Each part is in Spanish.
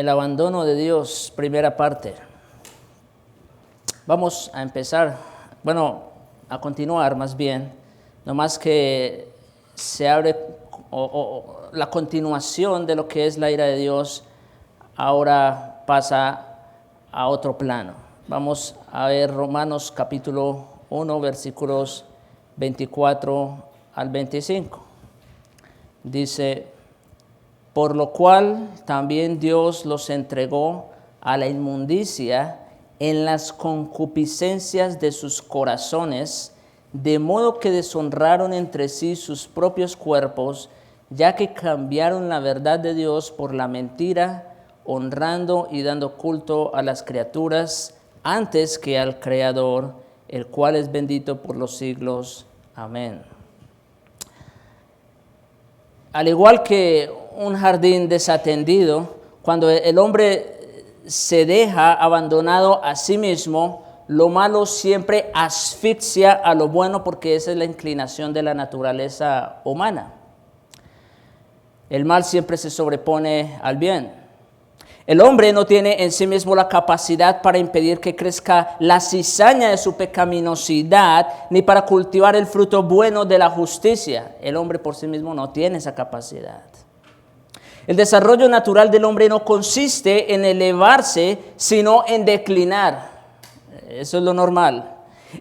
El abandono de Dios, primera parte. Vamos a empezar, a continuar más bien, nomás que se abre la continuación de lo que es la ira de Dios, ahora pasa a otro plano. Vamos a ver Romanos capítulo 1, versículos 24 al 25. Dice: por lo cual también Dios los entregó a la inmundicia en las concupiscencias de sus corazones, de modo que deshonraron entre sí sus propios cuerpos, ya que cambiaron la verdad de Dios por la mentira, honrando y dando culto a las criaturas antes que al Creador, el cual es bendito por los siglos. Amén. Al igual que un jardín desatendido, cuando el hombre se deja abandonado a sí mismo, lo malo siempre asfixia a lo bueno, porque esa es la inclinación de la naturaleza humana. El mal siempre se sobrepone al bien. El hombre no tiene en sí mismo la capacidad para impedir que crezca la cizaña de su pecaminosidad, ni para cultivar el fruto bueno de la justicia. El hombre por sí mismo no tiene esa capacidad. El desarrollo natural del hombre no consiste en elevarse, sino en declinar. Eso es lo normal.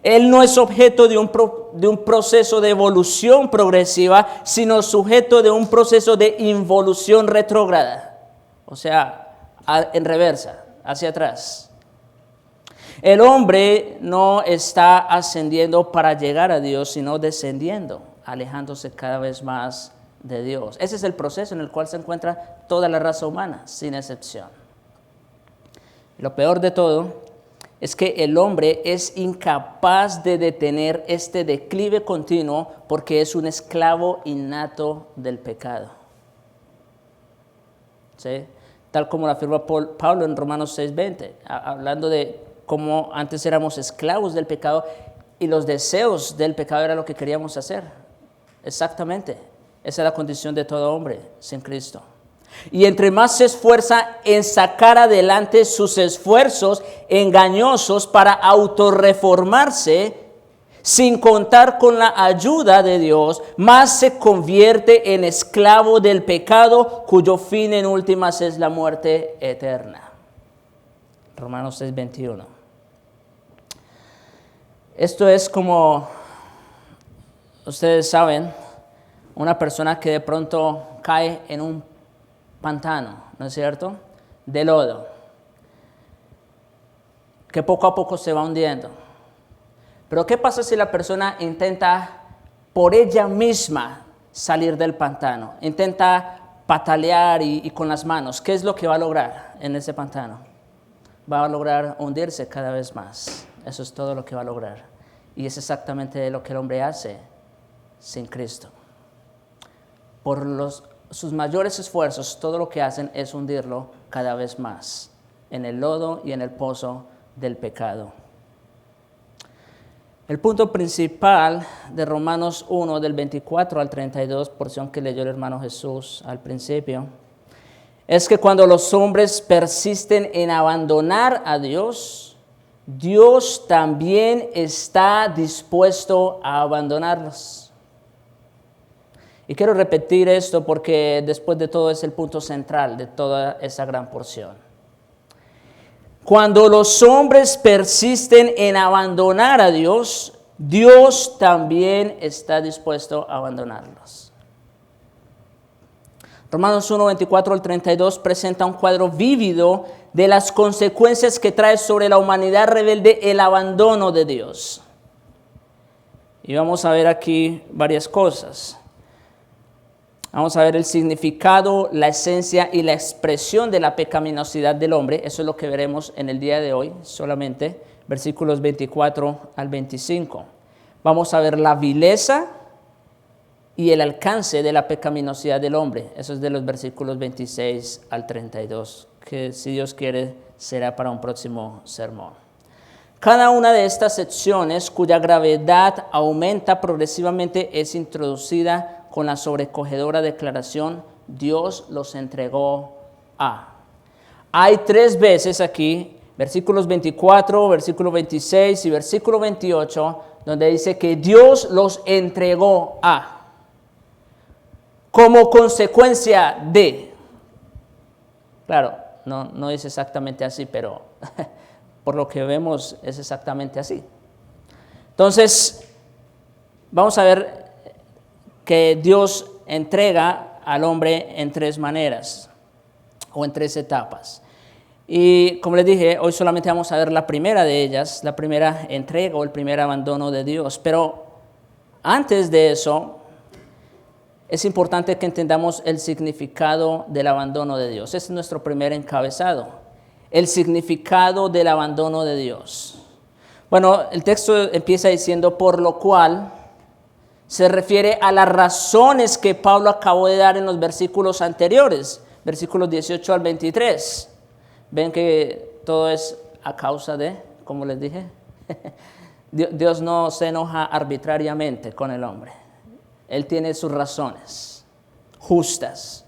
Él no es objeto de un proceso de evolución progresiva, sino sujeto de un proceso de involución retrógrada. O sea, en reversa, hacia atrás. El hombre no está ascendiendo para llegar a Dios, sino descendiendo, alejándose cada vez más de Dios. Ese es el proceso en el cual se encuentra toda la raza humana, sin excepción. Lo peor de todo es que el hombre es incapaz de detener este declive continuo porque es un esclavo innato del pecado. ¿Sí? Tal como lo afirma Pablo en Romanos 6:20, hablando de cómo antes éramos esclavos del pecado y los deseos del pecado era lo que queríamos hacer. Exactamente. Esa es la condición de todo hombre sin Cristo. Y entre más se esfuerza en sacar adelante sus esfuerzos engañosos para autorreformarse, sin contar con la ayuda de Dios, más se convierte en esclavo del pecado, cuyo fin en últimas es la muerte eterna. Romanos 6:21. Esto es como, ustedes saben, una persona que de pronto cae en un pantano, ¿no es cierto?, de lodo, que poco a poco se va hundiendo. Pero ¿qué pasa si la persona intenta por ella misma salir del pantano? Intenta patalear y con las manos. ¿Qué es lo que va a lograr en ese pantano? Va a lograr hundirse cada vez más. Eso es todo lo que va a lograr. Y es exactamente lo que el hombre hace sin Cristo. Por sus mayores esfuerzos, todo lo que hacen es hundirlo cada vez más en el lodo y en el pozo del pecado. El punto principal de Romanos 1, del 24 al 32, porción que leyó el hermano Jesús al principio, es que cuando los hombres persisten en abandonar a Dios, Dios también está dispuesto a abandonarlos. Y quiero repetir esto porque después de todo es el punto central de toda esa gran porción. Cuando los hombres persisten en abandonar a Dios, Dios también está dispuesto a abandonarlos. Romanos 1, 24 al 32 presenta un cuadro vívido de las consecuencias que trae sobre la humanidad rebelde el abandono de Dios. Y vamos a ver aquí varias cosas. Vamos a ver el significado, la esencia y la expresión de la pecaminosidad del hombre. Eso es lo que veremos en el día de hoy, solamente versículos 24 al 25. Vamos a ver la vileza y el alcance de la pecaminosidad del hombre. Eso es de los versículos 26 al 32, que si Dios quiere será para un próximo sermón. Cada una de estas secciones, cuya gravedad aumenta progresivamente, es introducida con la sobrecogedora declaración: Dios los entregó a. Hay 3 veces aquí, versículos 24, versículo 26 y versículo 28, donde dice que Dios los entregó como consecuencia de. Claro, no es exactamente así, pero por lo que vemos es exactamente así. Entonces, vamos a ver que Dios entrega al hombre en 3 maneras o en 3 etapas. Y como les dije, hoy solamente vamos a ver la primera de ellas, la primera entrega o el primer abandono de Dios. Pero antes de eso, es importante que entendamos el significado del abandono de Dios. Ese es nuestro primer encabezado, el significado del abandono de Dios. Bueno, el texto empieza diciendo, por lo cual se refiere a las razones que Pablo acabó de dar en los versículos anteriores, versículos 18 al 23. Ven que todo es a causa de, como les dije, Dios no se enoja arbitrariamente con el hombre. Él tiene sus razones justas.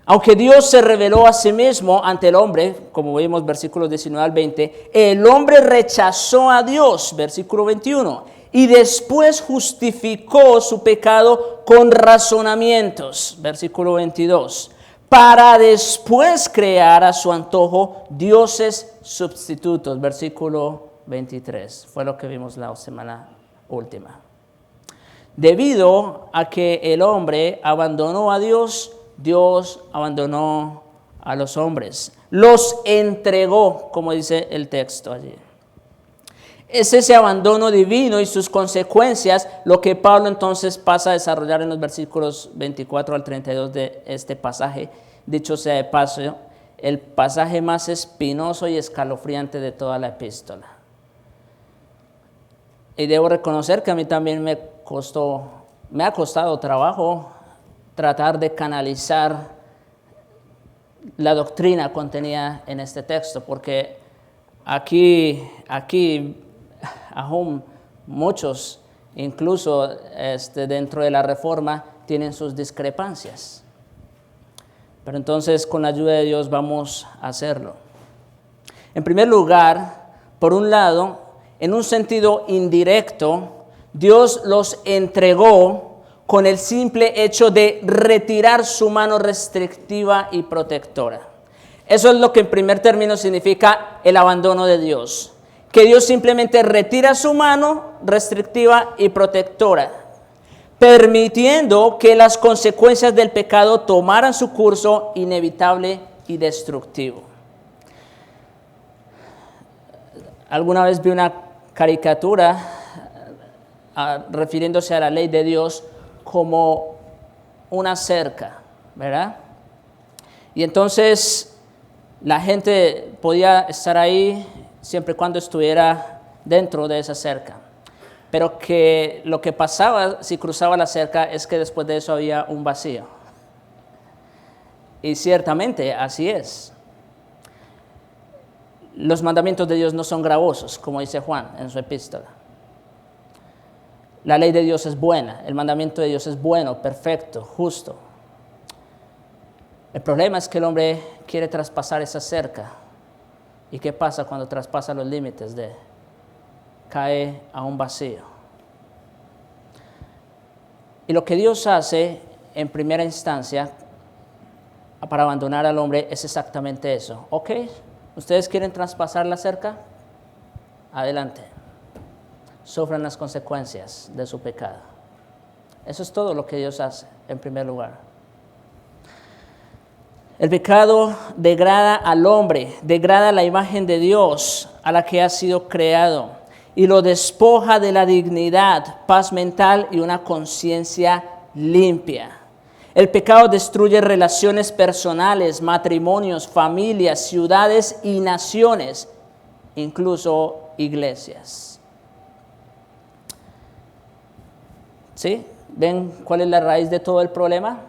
Aunque Dios se reveló a sí mismo ante el hombre, como vimos versículos 19 al 20, el hombre rechazó a Dios, versículo 21, y después justificó su pecado con razonamientos, versículo 22, para después crear a su antojo dioses sustitutos, versículo 23. Fue lo que vimos la semana última. Debido a que el hombre abandonó a Dios, Dios abandonó a los hombres. Los entregó, como dice el texto allí. Es ese abandono divino y sus consecuencias lo que Pablo entonces pasa a desarrollar en los versículos 24 al 32 de este pasaje. Dicho sea de paso, el pasaje más espinoso y escalofriante de toda la epístola. Y debo reconocer que a mí también me ha costado trabajo tratar de canalizar la doctrina contenida en este texto, porque aquí aún muchos, incluso dentro de la Reforma, tienen sus discrepancias. Pero entonces, con la ayuda de Dios, vamos a hacerlo. En primer lugar, por un lado, en un sentido indirecto, Dios los entregó con el simple hecho de retirar su mano restrictiva y protectora. Eso es lo que en primer término significa el abandono de Dios. Que Dios simplemente retira su mano restrictiva y protectora, permitiendo que las consecuencias del pecado tomaran su curso inevitable y destructivo. Alguna vez vi una caricatura refiriéndose a la ley de Dios como una cerca, ¿verdad? Y entonces la gente podía estar ahí siempre y cuando estuviera dentro de esa cerca. Pero que lo que pasaba si cruzaba la cerca es que después de eso había un vacío. Y ciertamente así es. Los mandamientos de Dios no son gravosos, como dice Juan en su epístola. La ley de Dios es buena, el mandamiento de Dios es bueno, perfecto, justo. El problema es que el hombre quiere traspasar esa cerca. ¿Y qué pasa cuando traspasa los límites? Cae a un vacío. Y lo que Dios hace en primera instancia para abandonar al hombre es exactamente eso. ¿Ok? ¿Ustedes quieren traspasar la cerca? Adelante. Sufran las consecuencias de su pecado. Eso es todo lo que Dios hace en primer lugar. El pecado degrada al hombre, degrada la imagen de Dios a la que ha sido creado y lo despoja de la dignidad, paz mental y una conciencia limpia. El pecado destruye relaciones personales, matrimonios, familias, ciudades y naciones, incluso iglesias. ¿Sí? ¿Ven cuál es la raíz de todo el problema?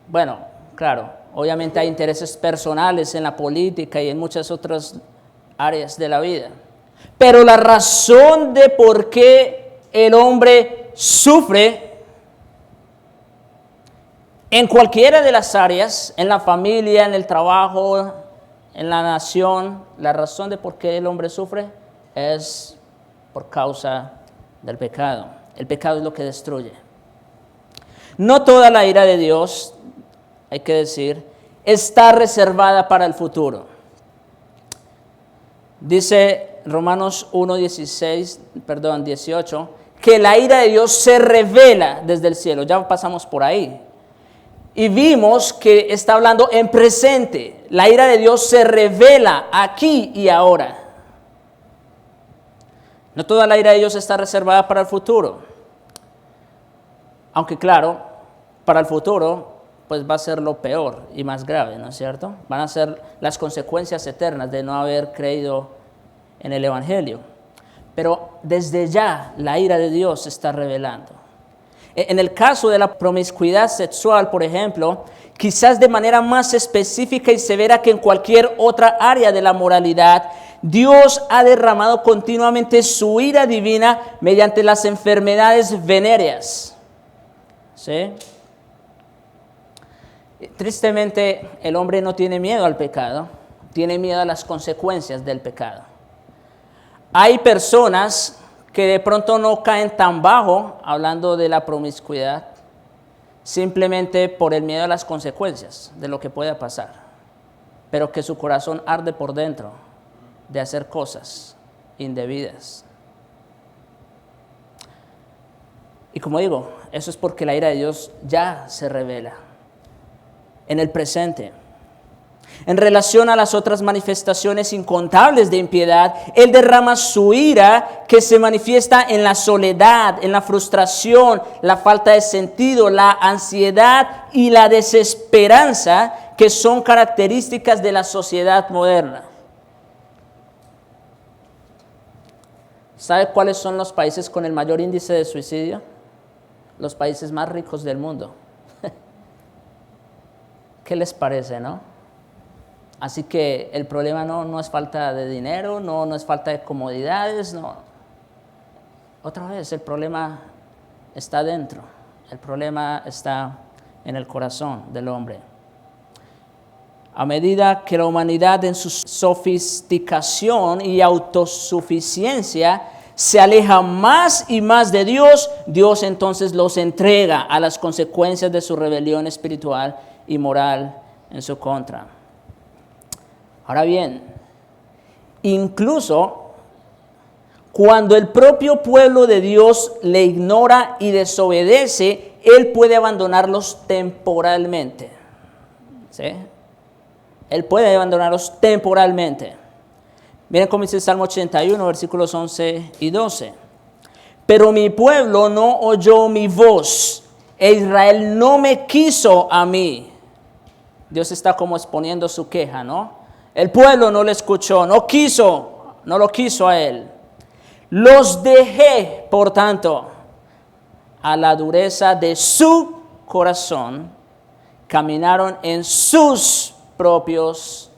Bueno, claro, obviamente hay intereses personales en la política y en muchas otras áreas de la vida. Pero la razón de por qué el hombre sufre En cualquiera de las áreas, en la familia, en el trabajo, en la nación, la razón de por qué el hombre sufre es por causa del pecado. El pecado es lo que destruye. No toda la ira de Dios, hay que decir, está reservada para el futuro. Dice Romanos 18, que la ira de Dios se revela desde el cielo. Ya pasamos por ahí. Y vimos que está hablando en presente. La ira de Dios se revela aquí y ahora. No toda la ira de Dios está reservada para el futuro. Aunque claro, para el futuro pues va a ser lo peor y más grave, ¿no es cierto? Van a ser las consecuencias eternas de no haber creído en el Evangelio. Pero desde ya la ira de Dios se está revelando. En el caso de la promiscuidad sexual, por ejemplo, quizás de manera más específica y severa que en cualquier otra área de la moralidad, Dios ha derramado continuamente su ira divina mediante las enfermedades venéreas. ¿Sí? Tristemente, el hombre no tiene miedo al pecado, tiene miedo a las consecuencias del pecado. Hay personas que de pronto no caen tan bajo, hablando de la promiscuidad, simplemente por el miedo a las consecuencias de lo que pueda pasar, pero que su corazón arde por dentro de hacer cosas indebidas. Y como digo, eso es porque la ira de Dios ya se revela en el presente. En relación a las otras manifestaciones incontables de impiedad, Él derrama su ira que se manifiesta en la soledad, en la frustración, la falta de sentido, la ansiedad y la desesperanza que son características de la sociedad moderna. ¿Sabe cuáles son los países con el mayor índice de suicidio? Los países más ricos del mundo. ¿Qué les parece, no? Así que el problema no es falta de dinero, no es falta de comodidades, no. Otra vez, el problema está dentro, el problema está en el corazón del hombre. A medida que la humanidad en su sofisticación y autosuficiencia se aleja más y más de Dios, Dios entonces los entrega a las consecuencias de su rebelión espiritual y moral en su contra. Ahora bien, incluso cuando el propio pueblo de Dios le ignora y desobedece, Él puede abandonarlos temporalmente. ¿Sí? Él puede abandonarlos temporalmente. Miren cómo dice el Salmo 81, versículos 11 y 12. Pero mi pueblo no oyó mi voz, e Israel no me quiso a mí. Dios está como exponiendo su queja, ¿no? El pueblo no le escuchó, no lo quiso a él. Los dejé, por tanto, a la dureza de su corazón, caminaron en sus propios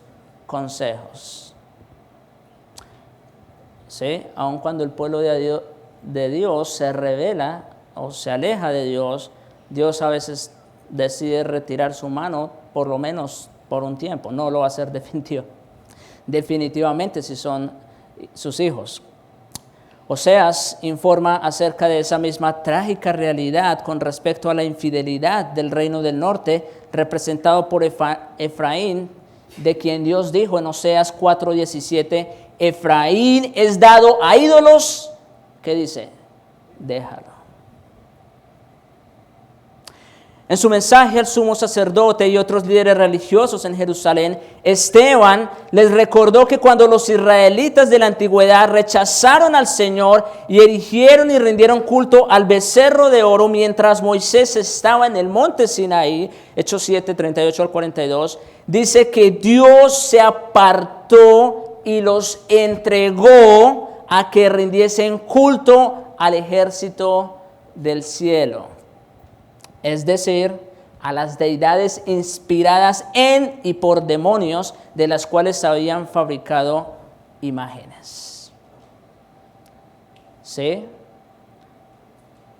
consejos. ¿Sí? Aun cuando el pueblo de Dios se revela o se aleja de Dios, Dios a veces decide retirar su mano, por lo menos por un tiempo. No lo va a hacer definitivamente si son sus hijos. Oseas informa acerca de esa misma trágica realidad con respecto a la infidelidad del reino del norte, representado por Efraín, de quien Dios dijo en Oseas 4:17, Efraín es dado a ídolos, ¿qué dice? Déjalo. En su mensaje al sumo sacerdote y otros líderes religiosos en Jerusalén, Esteban les recordó que cuando los israelitas de la antigüedad rechazaron al Señor y erigieron y rindieron culto al becerro de oro mientras Moisés estaba en el monte Sinaí, Hechos 7, 38 al 42, dice que Dios se apartó y los entregó a que rindiesen culto al ejército del cielo. Es decir, a las deidades inspiradas en y por demonios de las cuales habían fabricado imágenes. ¿Sí?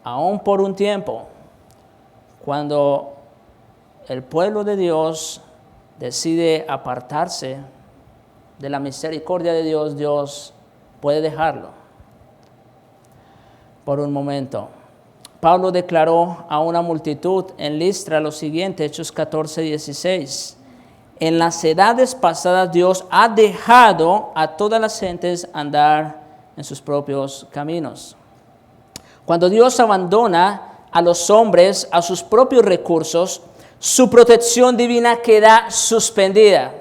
Aún por un tiempo, cuando el pueblo de Dios decide apartarse de la misericordia de Dios, Dios puede dejarlo por un momento. Pablo declaró a una multitud en Listra lo siguiente, Hechos 14:16. En las edades pasadas Dios ha dejado a todas las gentes andar en sus propios caminos. Cuando Dios abandona a los hombres a sus propios recursos, su protección divina queda suspendida,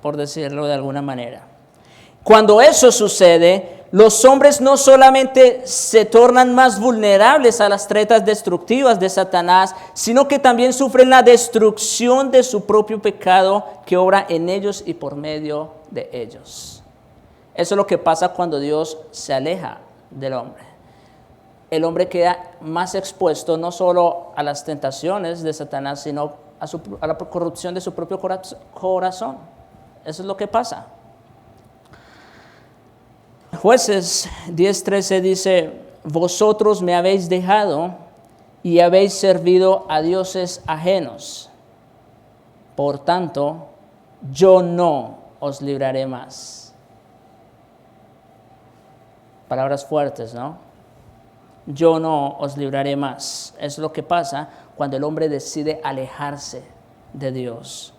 por decirlo de alguna manera. Cuando eso sucede, los hombres no solamente se tornan más vulnerables a las tretas destructivas de Satanás, sino que también sufren la destrucción de su propio pecado que obra en ellos y por medio de ellos. Eso es lo que pasa cuando Dios se aleja del hombre. El hombre queda más expuesto no solo a las tentaciones de Satanás, sino a la corrupción de su propio corazón. Eso es lo que pasa. Jueces 10:13 dice, vosotros me habéis dejado y habéis servido a dioses ajenos. Por tanto, yo no os libraré más. Palabras fuertes, ¿no? Yo no os libraré más. Es lo que pasa cuando el hombre decide alejarse de Dios.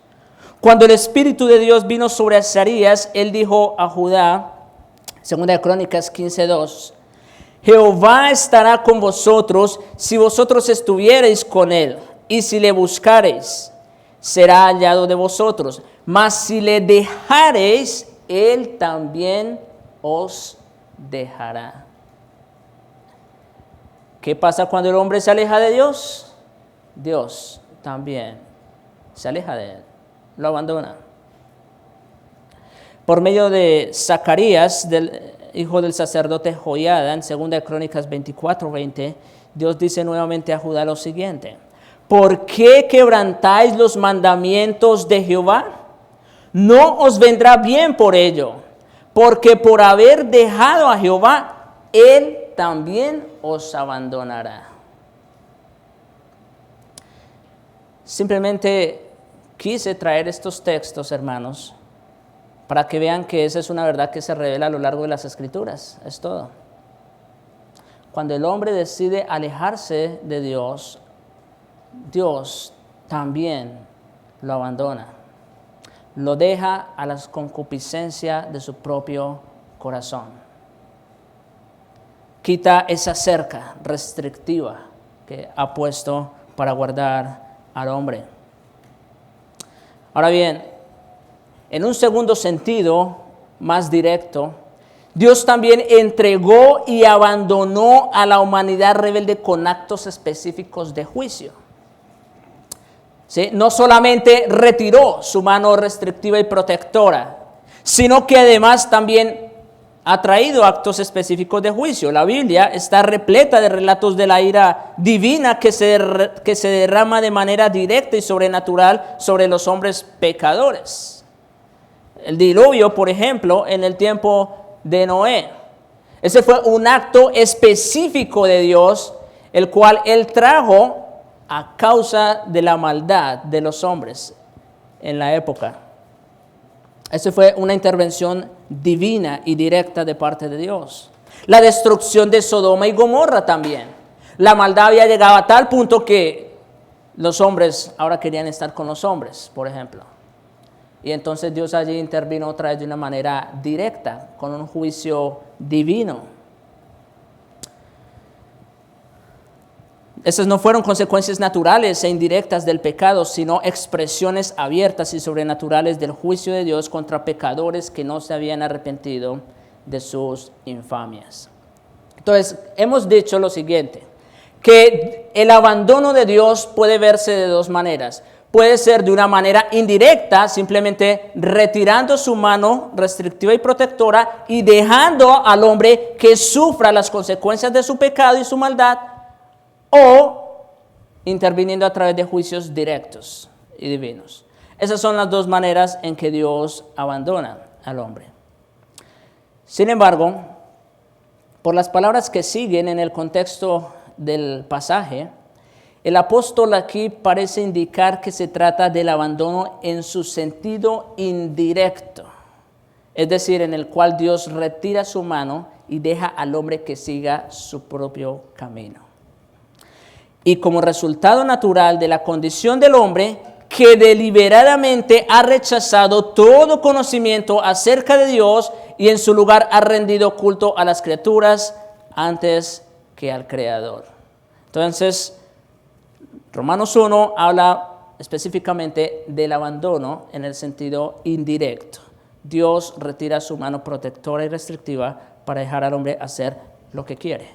Cuando el Espíritu de Dios vino sobre Azarías, él dijo a Judá, 2 Crónicas 15:2, Jehová estará con vosotros si vosotros estuviereis con él, y si le buscareis, será hallado de vosotros. Mas si le dejareis, él también os dejará. ¿Qué pasa cuando el hombre se aleja de Dios? Dios también se aleja de él, lo abandona. Por medio de Zacarías, del hijo del sacerdote Joiada, en 2 Crónicas 24:20, Dios dice nuevamente a Judá lo siguiente: ¿por qué quebrantáis los mandamientos de Jehová? No os vendrá bien por ello, porque por haber dejado a Jehová, él también os abandonará. Simplemente quise traer estos textos, hermanos, para que vean que esa es una verdad que se revela a lo largo de las Escrituras. Es todo. Cuando el hombre decide alejarse de Dios, Dios también lo abandona. Lo deja a la concupiscencia de su propio corazón. Quita esa cerca restrictiva que ha puesto para guardar al hombre. Ahora bien, en un segundo sentido, más directo, Dios también entregó y abandonó a la humanidad rebelde con actos específicos de juicio. ¿Sí? No solamente retiró su mano restrictiva y protectora, sino que además también ha traído actos específicos de juicio. La Biblia está repleta de relatos de la ira divina que se derrama de manera directa y sobrenatural sobre los hombres pecadores. El diluvio, por ejemplo, en el tiempo de Noé. Ese fue un acto específico de Dios, el cual Él trajo a causa de la maldad de los hombres en la época. Esa fue una intervención divina y directa de parte de Dios. La destrucción de Sodoma y Gomorra también. La maldad había llegado a tal punto que los hombres ahora querían estar con los hombres, por ejemplo. Y entonces Dios allí intervino otra vez de una manera directa, con un juicio divino. Esas no fueron consecuencias naturales e indirectas del pecado, sino expresiones abiertas y sobrenaturales del juicio de Dios contra pecadores que no se habían arrepentido de sus infamias. Entonces, hemos dicho lo siguiente, que el abandono de Dios puede verse de dos maneras. Puede ser de una manera indirecta, simplemente retirando su mano restrictiva y protectora y dejando al hombre que sufra las consecuencias de su pecado y su maldad, o interviniendo a través de juicios directos y divinos. Esas son las dos maneras en que Dios abandona al hombre. Sin embargo, por las palabras que siguen en el contexto del pasaje, El apóstol aquí parece indicar que se trata del abandono en su sentido indirecto, es decir, en el cual Dios retira su mano y deja al hombre que siga su propio camino. Y como resultado natural de la condición del hombre, que deliberadamente ha rechazado todo conocimiento acerca de Dios y en su lugar ha rendido culto a las criaturas antes que al Creador. Entonces, Romanos 1 habla específicamente del abandono en el sentido indirecto. Dios retira su mano protectora y restrictiva para dejar al hombre hacer lo que quiere.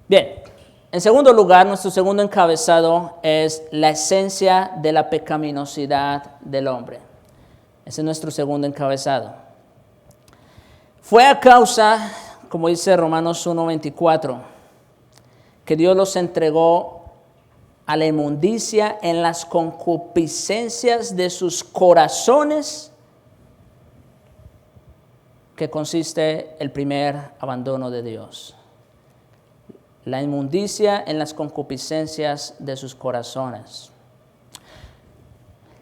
Bien, en segundo lugar, nuestro segundo encabezado es la esencia de la pecaminosidad del hombre. Ese es nuestro segundo encabezado. Fue a causa, como dice Romanos 1:24, que Dios los entregó a la inmundicia en las concupiscencias de sus corazones, que consiste el primer abandono de Dios. La inmundicia en las concupiscencias de sus corazones.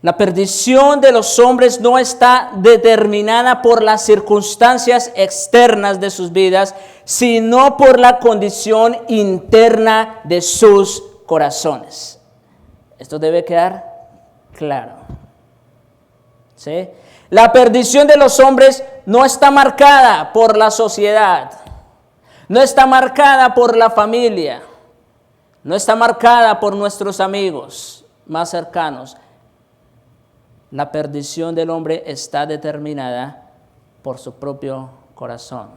La perdición de los hombres no está determinada por las circunstancias externas de sus vidas, sino por la condición interna de sus corazones. Esto debe quedar claro. ¿Sí? La perdición de los hombres no está marcada por la sociedad, no está marcada por la familia, no está marcada por nuestros amigos más cercanos. La perdición del hombre está determinada por su propio corazón.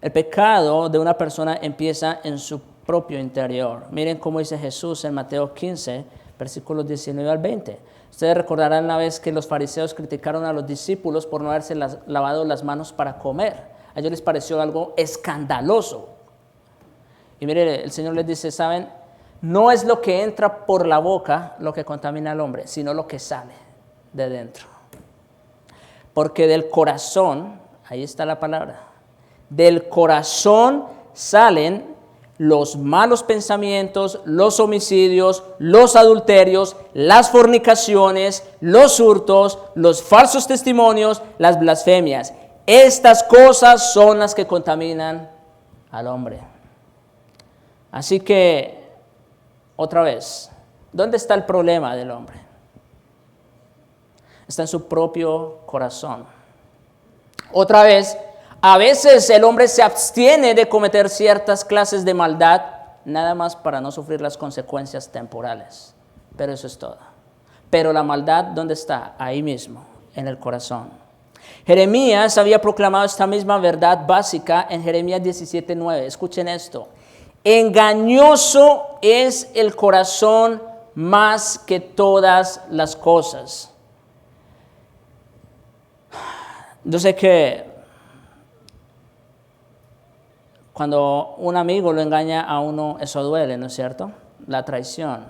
El pecado de una persona empieza en su propio interior. Miren cómo dice Jesús en Mateo 15, versículos 19 al 20. Ustedes recordarán la vez que los fariseos criticaron a los discípulos por no haberse lavado las manos para comer. A ellos les pareció algo escandaloso. Y miren, el Señor les dice, ¿saben? No es lo que entra por la boca lo que contamina al hombre, sino lo que sale de dentro. Porque del corazón, ahí está la palabra, del corazón salen los malos pensamientos, los homicidios, los adulterios, las fornicaciones, los hurtos, los falsos testimonios, las blasfemias. Estas cosas son las que contaminan al hombre. Así que, otra vez, ¿dónde está el problema del hombre? Está en su propio corazón. Otra vez, a veces el hombre se abstiene de cometer ciertas clases de maldad, nada más para no sufrir las consecuencias temporales. Pero eso es todo. Pero la maldad, ¿dónde está? Ahí mismo, en el corazón. Jeremías había proclamado esta misma verdad básica en Jeremías 17:9. Escuchen esto. Engañoso es el corazón más que todas las cosas. Yo sé que cuando un amigo lo engaña a uno, eso duele, ¿no es cierto? La traición.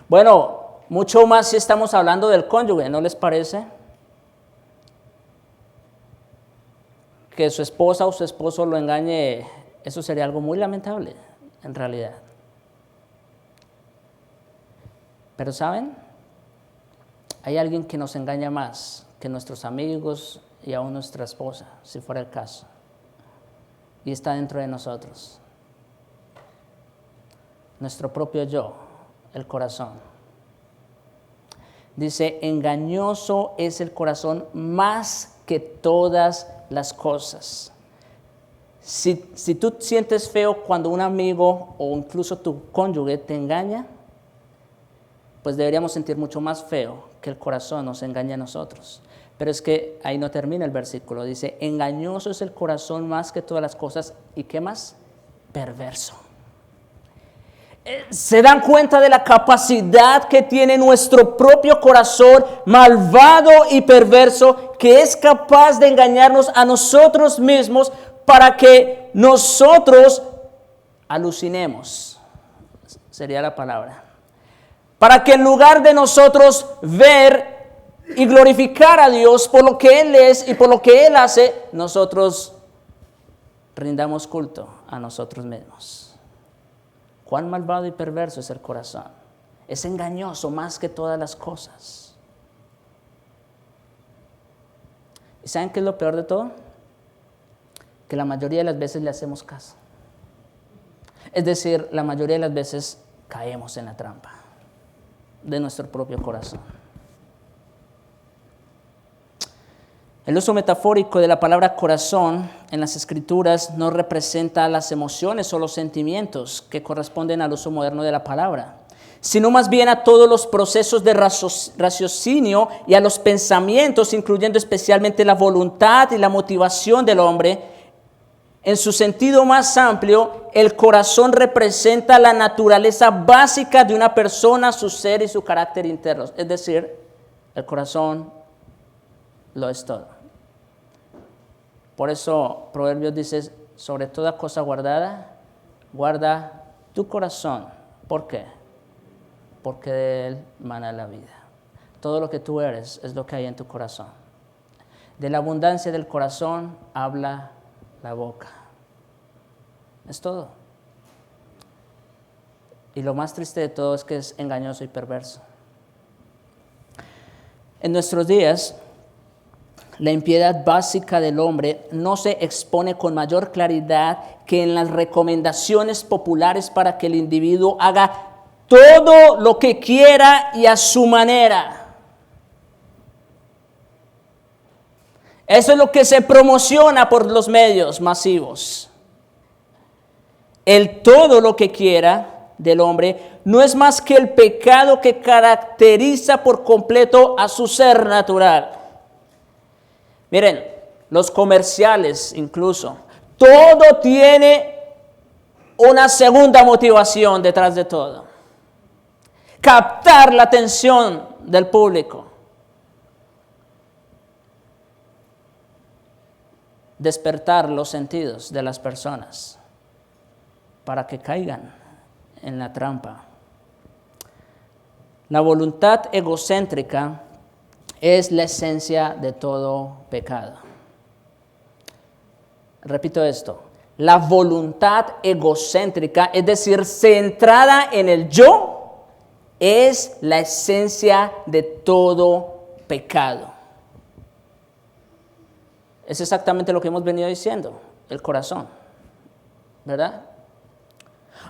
Bueno, mucho más si estamos hablando del cónyuge, ¿no les parece? Que su esposa o su esposo lo engañe. Eso sería algo muy lamentable, en realidad. Pero ¿saben? Hay alguien que nos engaña más que nuestros amigos y aún nuestra esposa, si fuera el caso. Y está dentro de nosotros. Nuestro propio yo, el corazón. Dice, engañoso es el corazón más que todas las cosas. Si tú sientes feo cuando un amigo o incluso tu cónyuge te engaña, pues deberíamos sentir mucho más feo que el corazón nos engaña a nosotros. Pero es que ahí no termina el versículo. Dice, engañoso es el corazón más que todas las cosas. ¿Y qué más? Perverso. ¿Se dan cuenta de la capacidad que tiene nuestro propio corazón malvado y perverso, que es capaz de engañarnos a nosotros mismos para que nosotros alucinemos? Sería la palabra. Para que en lugar de nosotros ver y glorificar a Dios por lo que Él es y por lo que Él hace, nosotros rindamos culto a nosotros mismos. Cuán malvado y perverso es el corazón. Es engañoso más que todas las cosas. ¿Y saben qué es lo peor de todo? Que la mayoría de las veces le hacemos caso. Es decir, la mayoría de las veces caemos en la trampa de nuestro propio corazón. El uso metafórico de la palabra corazón en las Escrituras no representa las emociones o los sentimientos que corresponden al uso moderno de la palabra, sino más bien a todos los procesos de raciocinio y a los pensamientos, incluyendo especialmente la voluntad y la motivación del hombre. En su sentido más amplio, el corazón representa la naturaleza básica de una persona, su ser y su carácter interno. Es decir, el corazón lo es todo. Por eso Proverbios dice, sobre toda cosa guardada, guarda tu corazón. ¿Por qué? Porque de él mana la vida. Todo lo que tú eres es lo que hay en tu corazón. De la abundancia del corazón habla la boca. Es todo. Y lo más triste de todo es que es engañoso y perverso. En nuestros días, la impiedad básica del hombre no se expone con mayor claridad que en las recomendaciones populares para que el individuo haga todo lo que quiera y a su manera. Eso es lo que se promociona por los medios masivos. El todo lo que quiera del hombre no es más que el pecado que caracteriza por completo a su ser natural. Miren, los comerciales incluso, todo tiene una segunda motivación detrás de todo. Captar la atención del público. Despertar los sentidos de las personas para que caigan en la trampa. La voluntad egocéntrica es la esencia de todo pecado. Repito esto, la voluntad egocéntrica, es decir, centrada en el yo, es la esencia de todo pecado. Es exactamente lo que hemos venido diciendo, el corazón, ¿verdad?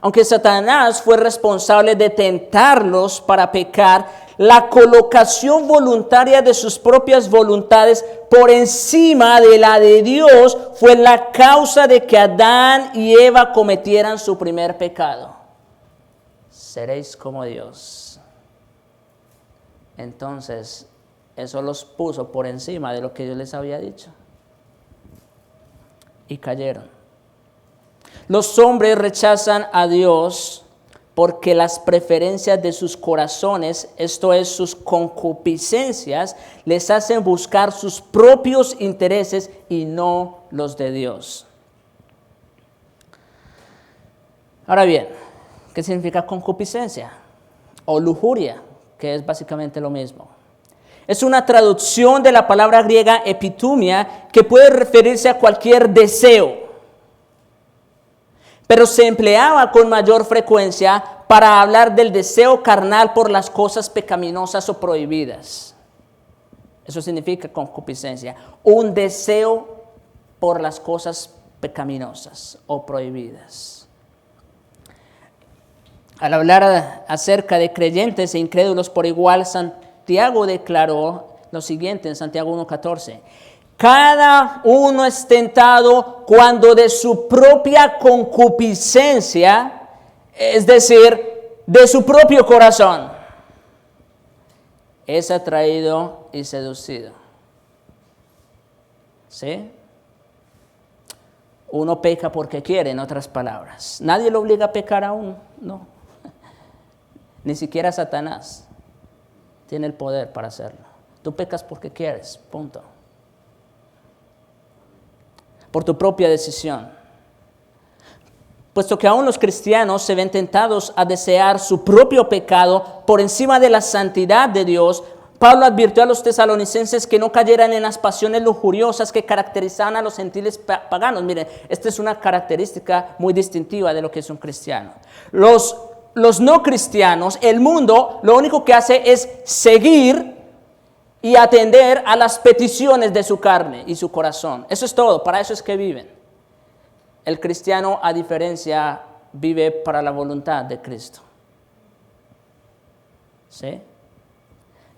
Aunque Satanás fue responsable de tentarlos para pecar, la colocación voluntaria de sus propias voluntades por encima de la de Dios fue la causa de que Adán y Eva cometieran su primer pecado. Seréis como Dios. Entonces, eso los puso por encima de lo que Dios les había dicho. Y cayeron. Los hombres rechazan a Dios porque las preferencias de sus corazones, esto es, sus concupiscencias, les hacen buscar sus propios intereses y no los de Dios. Ahora bien, ¿qué significa concupiscencia? O lujuria, que es básicamente lo mismo. Es una traducción de la palabra griega epitumia que puede referirse a cualquier deseo, pero se empleaba con mayor frecuencia para hablar del deseo carnal por las cosas pecaminosas o prohibidas. Eso significa concupiscencia, un deseo por las cosas pecaminosas o prohibidas. Al hablar acerca de creyentes e incrédulos por igual, Santiago declaró lo siguiente en Santiago 1:14. Cada uno es tentado cuando de su propia concupiscencia, es decir, de su propio corazón, es atraído y seducido. ¿Sí? Uno peca porque quiere, en otras palabras. Nadie lo obliga a pecar aún, no. Ni siquiera Satanás tiene el poder para hacerlo. Tú pecas porque quieres, punto. Por tu propia decisión. Puesto que aún los cristianos se ven tentados a desear su propio pecado por encima de la santidad de Dios, Pablo advirtió a los tesalonicenses que no cayeran en las pasiones lujuriosas que caracterizaban a los gentiles paganos. Miren, esta es una característica muy distintiva de lo que es un cristiano. Los no cristianos, el mundo, lo único que hace es seguir y atender a las peticiones de su carne y su corazón. Eso es todo, para eso es que viven. El cristiano, a diferencia, vive para la voluntad de Cristo. ¿Sí?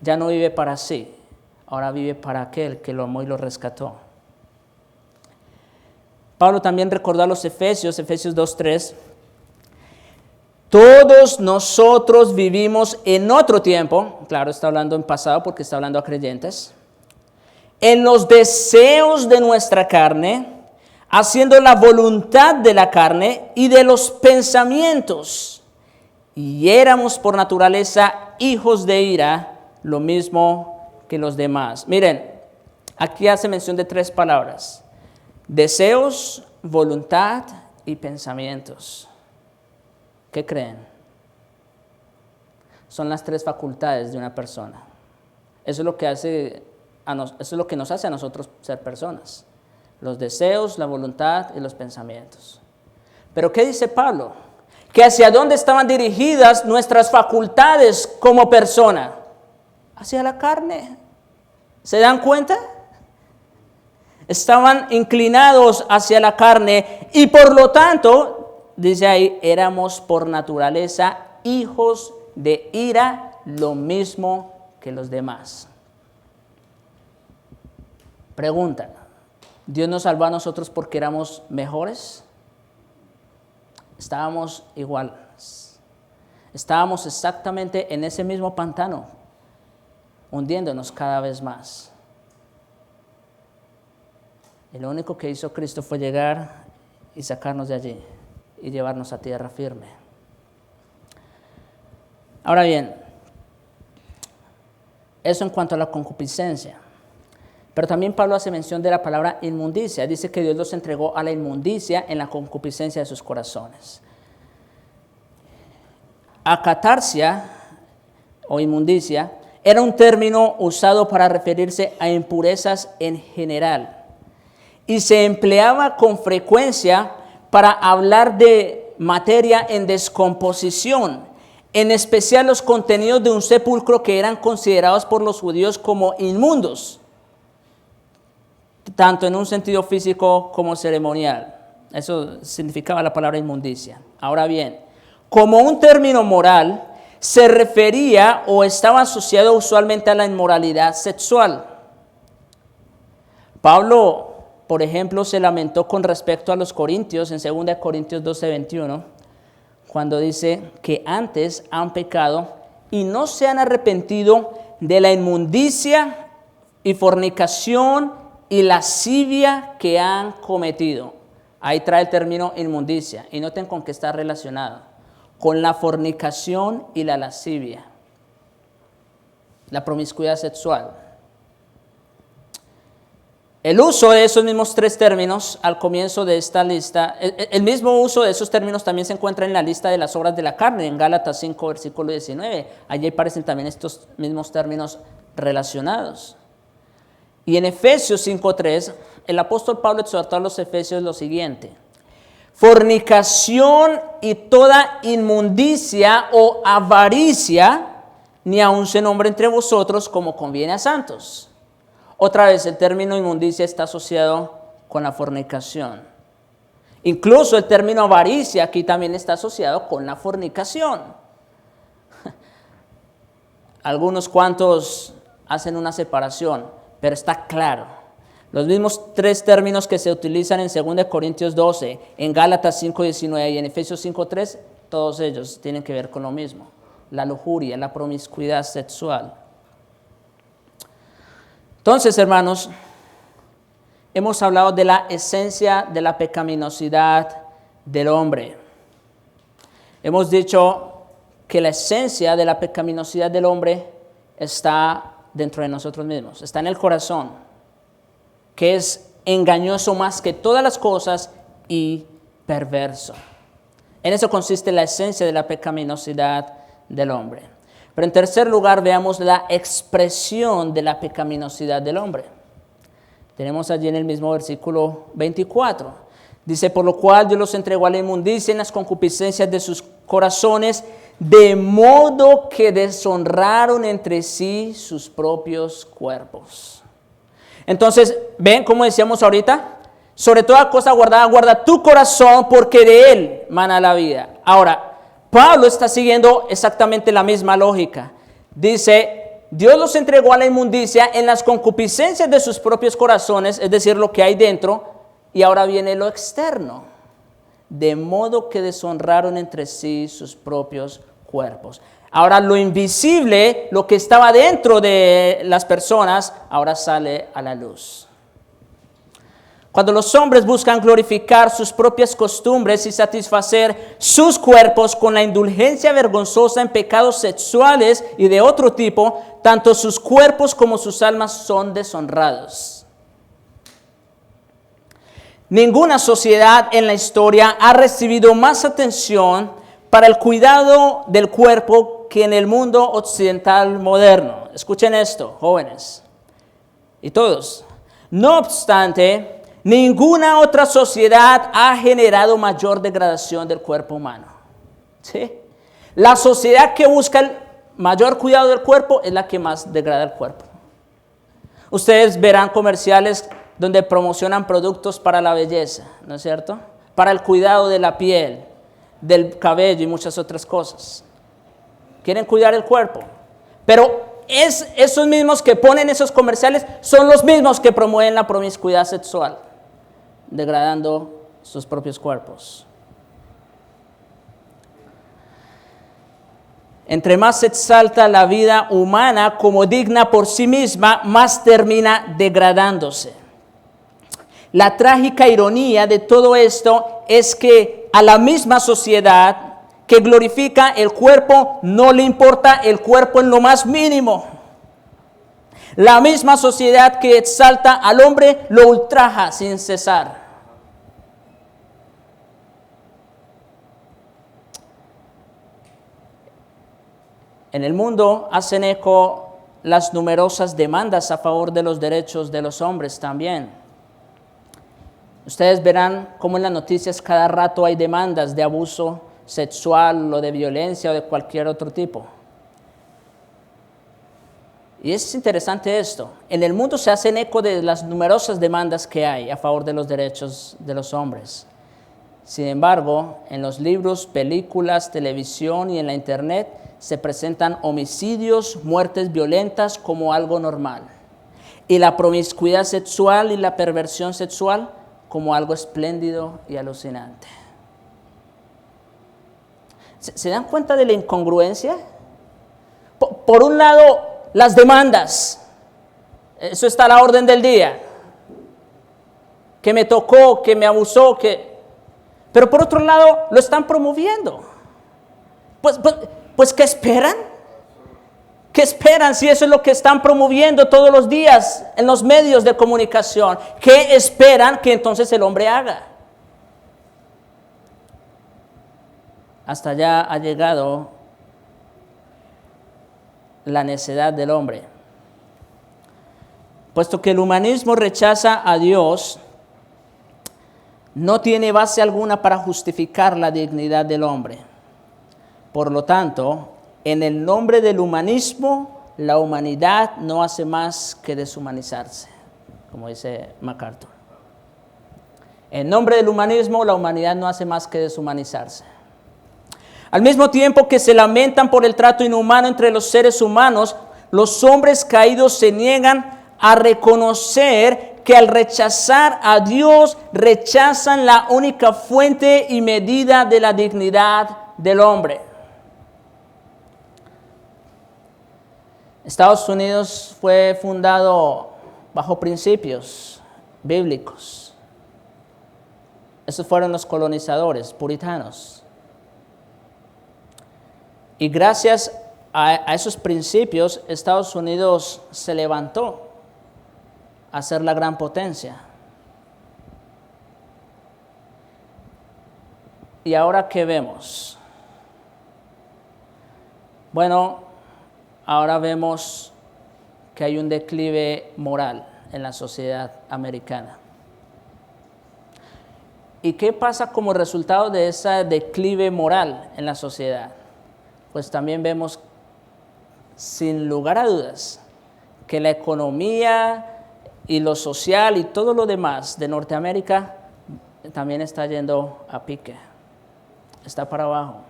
Ya no vive para sí, ahora vive para aquel que lo amó y lo rescató. Pablo también recordó a los Efesios 2:3. Todos nosotros vivimos en otro tiempo, claro, está hablando en pasado porque está hablando a creyentes, en los deseos de nuestra carne, haciendo la voluntad de la carne y de los pensamientos. Y éramos por naturaleza hijos de ira, lo mismo que los demás. Miren, aquí hace mención de 3 palabras: deseos, voluntad y pensamientos. ¿Qué creen? Son las 3 facultades de una persona. Eso es lo que eso es lo que nos hace a nosotros ser personas. Los deseos, la voluntad y los pensamientos. Pero ¿qué dice Pablo? Que hacia dónde estaban dirigidas nuestras facultades como persona. Hacia la carne. ¿Se dan cuenta? Estaban inclinados hacia la carne y por lo tanto, dice ahí, éramos por naturaleza hijos de ira, lo mismo que los demás. Pregunta, ¿Dios nos salvó a nosotros porque éramos mejores? Estábamos iguales. Estábamos exactamente en ese mismo pantano, hundiéndonos cada vez más. Y lo único que hizo Cristo fue llegar y sacarnos de allí y llevarnos a tierra firme. Ahora bien, eso en cuanto a la concupiscencia. Pero también Pablo hace mención de la palabra inmundicia. Dice que Dios los entregó a la inmundicia en la concupiscencia de sus corazones. Acatarsia o inmundicia era un término usado para referirse a impurezas en general y se empleaba con frecuencia para hablar de materia en descomposición, en especial los contenidos de un sepulcro que eran considerados por los judíos como inmundos, tanto en un sentido físico como ceremonial. Eso significaba la palabra inmundicia. Ahora bien, como un término moral, se refería o estaba asociado usualmente a la inmoralidad sexual. Pablo, por ejemplo, se lamentó con respecto a los corintios en 2 Corintios 12:21, cuando dice que antes han pecado y no se han arrepentido de la inmundicia y fornicación y lascivia que han cometido. Ahí trae el término inmundicia y noten con qué está relacionado: con la fornicación y la lascivia, la promiscuidad sexual. El uso de esos mismos 3 términos al comienzo de esta lista, el mismo uso de esos términos también se encuentra en la lista de las obras de la carne, en Gálatas 5, versículo 19. Allí aparecen también estos mismos términos relacionados. Y en Efesios 5:3, el apóstol Pablo exhortó a los efesios lo siguiente: fornicación y toda inmundicia o avaricia, ni aun se nombre entre vosotros como conviene a santos. Otra vez, el término inmundicia está asociado con la fornicación. Incluso el término avaricia aquí también está asociado con la fornicación. Algunos cuantos hacen una separación, pero está claro. Los mismos 3 términos que se utilizan en 2 Corintios 12, en Gálatas 5:19 y en Efesios 5:3, todos ellos tienen que ver con lo mismo: la lujuria, la promiscuidad sexual. Entonces, hermanos, hemos hablado de la esencia de la pecaminosidad del hombre. Hemos dicho que la esencia de la pecaminosidad del hombre está dentro de nosotros mismos, está en el corazón, que es engañoso más que todas las cosas y perverso. En eso consiste la esencia de la pecaminosidad del hombre. Pero en tercer lugar, veamos la expresión de la pecaminosidad del hombre. Tenemos allí en el mismo versículo 24. Dice, por lo cual Dios los entregó a la inmundicia en las concupiscencias de sus corazones, de modo que deshonraron entre sí sus propios cuerpos. Entonces, ven como decíamos ahorita, sobre toda cosa guardada, guarda tu corazón porque de él mana la vida. Ahora, Pablo está siguiendo exactamente la misma lógica. Dice, Dios los entregó a la inmundicia en las concupiscencias de sus propios corazones, es decir, lo que hay dentro, y ahora viene lo externo. De modo que deshonraron entre sí sus propios cuerpos. Ahora lo invisible, lo que estaba dentro de las personas, ahora sale a la luz. Cuando los hombres buscan glorificar sus propias costumbres y satisfacer sus cuerpos con la indulgencia vergonzosa en pecados sexuales y de otro tipo, tanto sus cuerpos como sus almas son deshonrados. Ninguna sociedad en la historia ha recibido más atención para el cuidado del cuerpo que en el mundo occidental moderno. Escuchen esto, jóvenes, y todos. No obstante, ninguna otra sociedad ha generado mayor degradación del cuerpo humano. ¿Sí? La sociedad que busca el mayor cuidado del cuerpo es la que más degrada el cuerpo. Ustedes verán comerciales donde promocionan productos para la belleza, ¿no es cierto? Para el cuidado de la piel, del cabello y muchas otras cosas. Quieren cuidar el cuerpo. Pero esos mismos que ponen esos comerciales son los mismos que promueven la promiscuidad sexual, degradando sus propios cuerpos. Entre más se exalta la vida humana como digna por sí misma, más termina degradándose. La trágica ironía de todo esto es que a la misma sociedad que glorifica el cuerpo no le importa el cuerpo en lo más mínimo. La misma sociedad que exalta al hombre lo ultraja sin cesar. En el mundo hacen eco las numerosas demandas a favor de los derechos de los hombres también. Ustedes verán cómo en las noticias cada rato hay demandas de abuso sexual o de violencia o de cualquier otro tipo. Y es interesante esto. En el mundo se hacen eco de las numerosas demandas que hay a favor de los derechos de los hombres. Sin embargo, en los libros, películas, televisión y en la internet se presentan homicidios, muertes violentas como algo normal. Y la promiscuidad sexual y la perversión sexual como algo espléndido y alucinante. ¿Se dan cuenta de la incongruencia? Por un lado, las demandas. Eso está a la orden del día. Que me tocó, que me abusó, pero por otro lado, lo están promoviendo. Pues ¿qué esperan? ¿Qué esperan si eso es lo que están promoviendo todos los días en los medios de comunicación? ¿Qué esperan que entonces el hombre haga? Hasta allá ha llegado la necedad del hombre. Puesto que el humanismo rechaza a Dios, no tiene base alguna para justificar la dignidad del hombre. Por lo tanto, en el nombre del humanismo, la humanidad no hace más que deshumanizarse, como dice MacArthur. En nombre del humanismo, la humanidad no hace más que deshumanizarse. Al mismo tiempo que se lamentan por el trato inhumano entre los seres humanos, los hombres caídos se niegan a reconocer que al rechazar a Dios, rechazan la única fuente y medida de la dignidad del hombre. Estados Unidos fue fundado bajo principios bíblicos. Esos fueron los colonizadores puritanos. Y gracias a esos principios, Estados Unidos se levantó a ser la gran potencia. ¿Y ahora qué vemos? Bueno, ahora vemos que hay un declive moral en la sociedad americana. ¿Y qué pasa como resultado de ese declive moral en la sociedad? Pues también vemos, sin lugar a dudas, que la economía y lo social y todo lo demás de Norteamérica también está yendo a pique, está para abajo.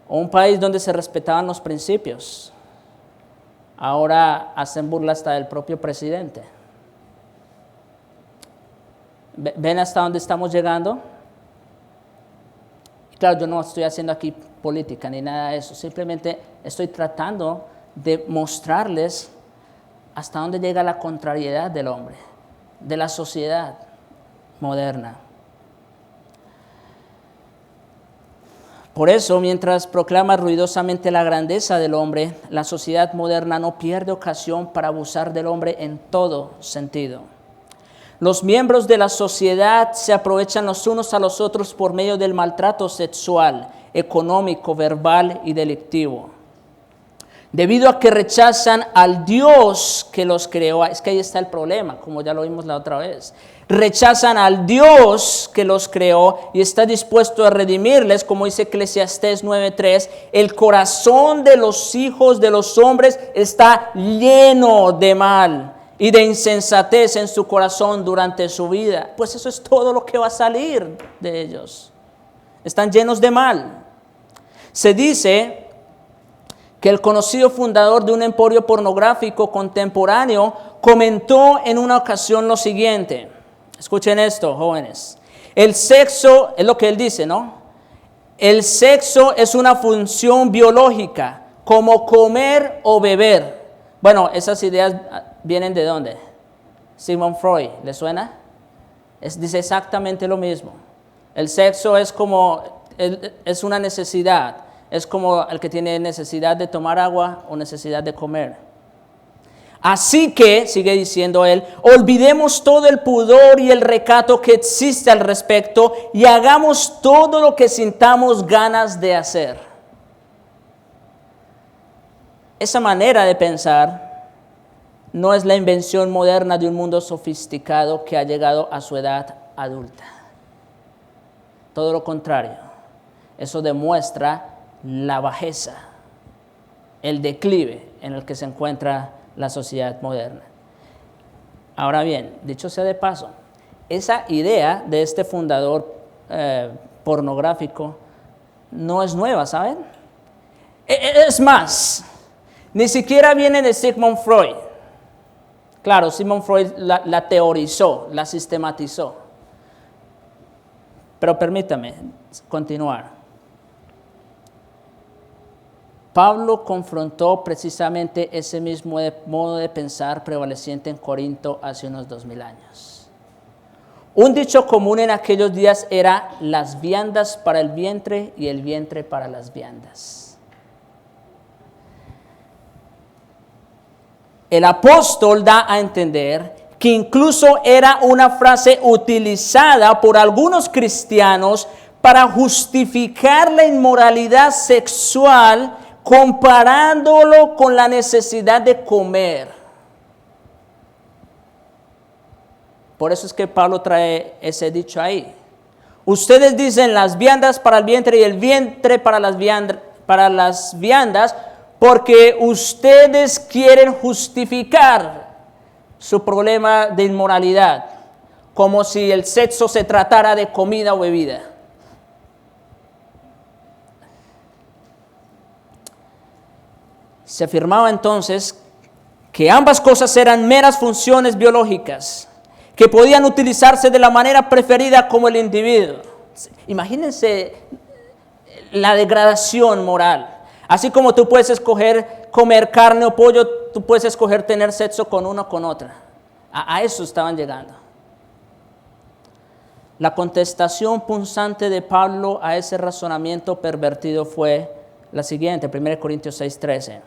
Un país donde se respetaban los principios, ahora hacen burla hasta del propio presidente. ¿Ven hasta dónde estamos llegando? Claro, yo no estoy haciendo aquí política ni nada de eso, simplemente estoy tratando de mostrarles hasta dónde llega la contrariedad del hombre, de la sociedad moderna. Por eso, mientras proclama ruidosamente la grandeza del hombre, la sociedad moderna no pierde ocasión para abusar del hombre en todo sentido. Los miembros de la sociedad se aprovechan los unos a los otros por medio del maltrato sexual, económico, verbal y delictivo. Debido a que rechazan al Dios que los creó, es que ahí está el problema, como ya lo vimos la otra vez. Rechazan al Dios que los creó y está dispuesto a redimirles, como dice Eclesiastés 9:3, el corazón de los hijos de los hombres está lleno de mal y de insensatez en su corazón durante su vida. Pues eso es todo lo que va a salir de ellos. Están llenos de mal. Se dice que el conocido fundador de un emporio pornográfico contemporáneo comentó en una ocasión lo siguiente. Escuchen esto, jóvenes. El sexo, es lo que él dice, ¿no? El sexo es una función biológica, como comer o beber. Bueno, esas ideas vienen ¿de dónde? Sigmund Freud, ¿le suena? Dice exactamente lo mismo. El sexo es una necesidad. Es como el que tiene necesidad de tomar agua o necesidad de comer. Así que, sigue diciendo él, olvidemos todo el pudor y el recato que existe al respecto y hagamos todo lo que sintamos ganas de hacer. Esa manera de pensar no es la invención moderna de un mundo sofisticado que ha llegado a su edad adulta. Todo lo contrario, eso demuestra la bajeza, el declive en el que se encuentra la sociedad moderna. Ahora bien, dicho sea de paso, esa idea de este fundador pornográfico no es nueva, ¿saben? Es más, ni siquiera viene de Sigmund Freud. Claro, Sigmund Freud la teorizó, la sistematizó. Pero permítame continuar. Pablo confrontó precisamente ese mismo modo de pensar prevaleciente en Corinto hace unos 2000 años. Un dicho común en aquellos días era las viandas para el vientre y el vientre para las viandas. El apóstol da a entender que incluso era una frase utilizada por algunos cristianos para justificar la inmoralidad sexual, comparándolo con la necesidad de comer. Por eso es que Pablo trae ese dicho ahí. Ustedes dicen las viandas para el vientre y el vientre para las viandas, porque ustedes quieren justificar su problema de inmoralidad, como si el sexo se tratara de comida o bebida. Se afirmaba entonces que ambas cosas eran meras funciones biológicas que podían utilizarse de la manera preferida como el individuo. Imagínense la degradación moral. Así como tú puedes escoger comer carne o pollo, tú puedes escoger tener sexo con una o con otra. A eso estaban llegando. La contestación punzante de Pablo a ese razonamiento pervertido fue la siguiente, 1 Corintios 6:13.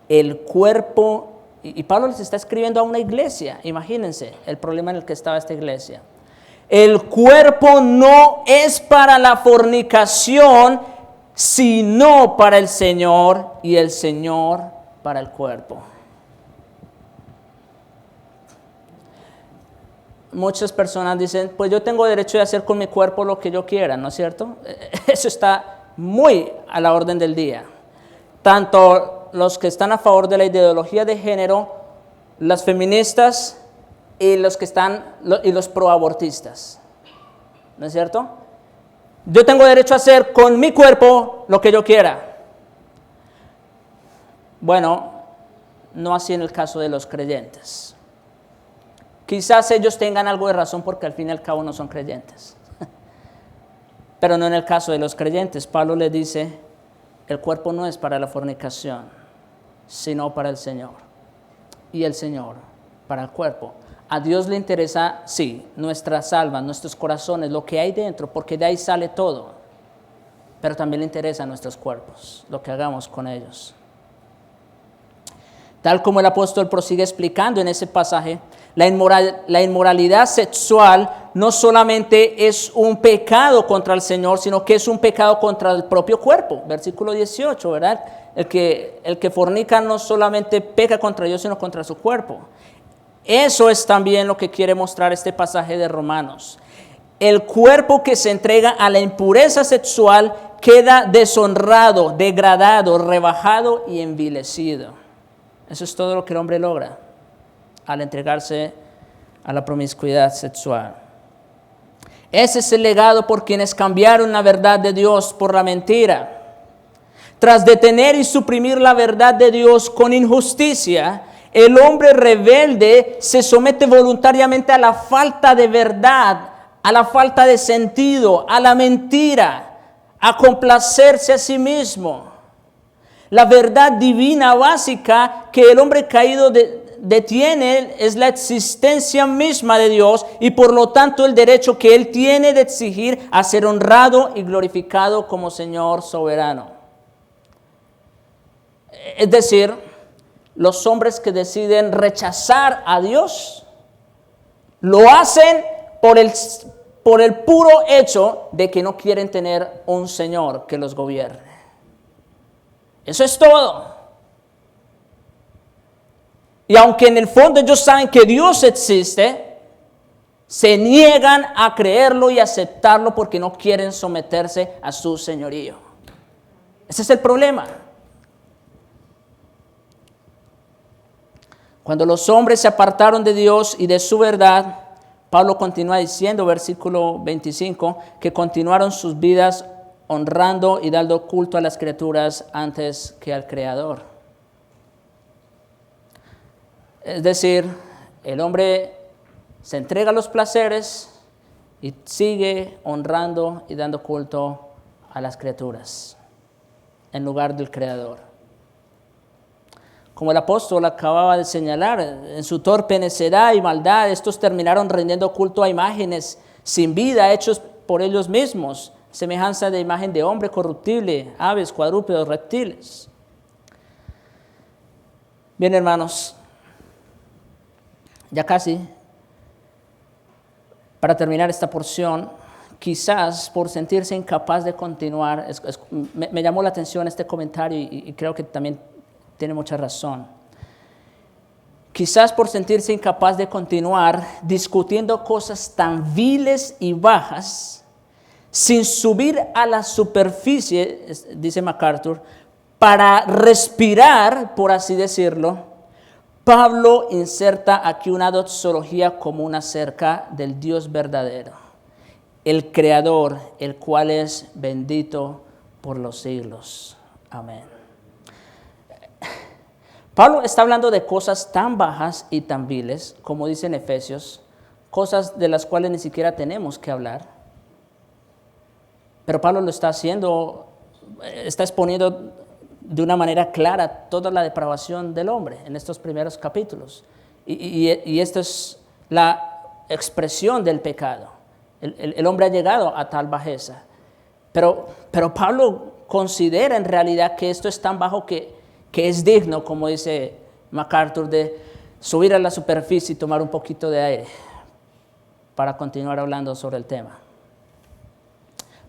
El cuerpo, y Pablo les está escribiendo a una iglesia, imagínense el problema en el que estaba esta iglesia. El cuerpo no es para la fornicación, sino para el Señor y el Señor para el cuerpo. Muchas personas dicen, pues yo tengo derecho de hacer con mi cuerpo lo que yo quiera, ¿no es cierto? Eso está muy a la orden del día. Tanto los que están a favor de la ideología de género, las feministas y los proabortistas, ¿no es cierto? Yo tengo derecho a hacer con mi cuerpo lo que yo quiera. Bueno, no así en el caso de los creyentes. Quizás ellos tengan algo de razón porque al fin y al cabo no son creyentes. Pero no en el caso de los creyentes. Pablo le dice, el cuerpo no es para la fornicación, sino para el Señor. Y el Señor para el cuerpo. A Dios le interesa, sí, nuestras almas, nuestros corazones, lo que hay dentro, porque de ahí sale todo. Pero también le interesa nuestros cuerpos, lo que hagamos con ellos. Tal como el apóstol prosigue explicando en ese pasaje, la inmoralidad sexual no solamente es un pecado contra el Señor, sino que es un pecado contra el propio cuerpo. Versículo 18, ¿verdad? El que fornica no solamente peca contra Dios, sino contra su cuerpo. Eso es también lo que quiere mostrar este pasaje de Romanos. El cuerpo que se entrega a la impureza sexual queda deshonrado, degradado, rebajado y envilecido. Eso es todo lo que el hombre logra al entregarse a la promiscuidad sexual. Ese es el legado por quienes cambiaron la verdad de Dios por la mentira. Tras detener y suprimir la verdad de Dios con injusticia, el hombre rebelde se somete voluntariamente a la falta de verdad, a la falta de sentido, a la mentira, a complacerse a sí mismo. La verdad divina básica que el hombre caído detiene es la existencia misma de Dios y por lo tanto el derecho que Él tiene de exigir a ser honrado y glorificado como Señor soberano. Es decir, los hombres que deciden rechazar a Dios lo hacen por el puro hecho de que no quieren tener un Señor que los gobierne. Eso es todo. Y aunque en el fondo ellos saben que Dios existe, se niegan a creerlo y aceptarlo porque no quieren someterse a su señorío. Ese es el problema. Cuando los hombres se apartaron de Dios y de su verdad, Pablo continúa diciendo, versículo 25, que continuaron sus vidas honrando y dando culto a las criaturas antes que al Creador. Es decir, el hombre se entrega a los placeres y sigue honrando y dando culto a las criaturas en lugar del Creador. Como el apóstol acababa de señalar, en su torpe necedad y maldad, estos terminaron rindiendo culto a imágenes sin vida, hechos por ellos mismos, semejanza de imagen de hombre corruptible, aves, cuadrúpedos, reptiles. Bien, hermanos, ya casi, para terminar esta porción, quizás por sentirse incapaz de continuar, me llamó la atención este comentario y creo que también tiene mucha razón. Quizás por sentirse incapaz de continuar discutiendo cosas tan viles y bajas, sin subir a la superficie, dice MacArthur, para respirar, por así decirlo, Pablo inserta aquí una doxología común acerca del Dios verdadero, el Creador, el cual es bendito por los siglos. Amén. Pablo está hablando de cosas tan bajas y tan viles, como dice en Efesios, cosas de las cuales ni siquiera tenemos que hablar. Pero Pablo lo está haciendo, está exponiendo de una manera clara toda la depravación del hombre en estos primeros capítulos. Y esta es la expresión del pecado. El hombre ha llegado a tal bajeza. Pero Pablo considera en realidad que esto es tan bajo que es digno, como dice MacArthur, de subir a la superficie y tomar un poquito de aire para continuar hablando sobre el tema.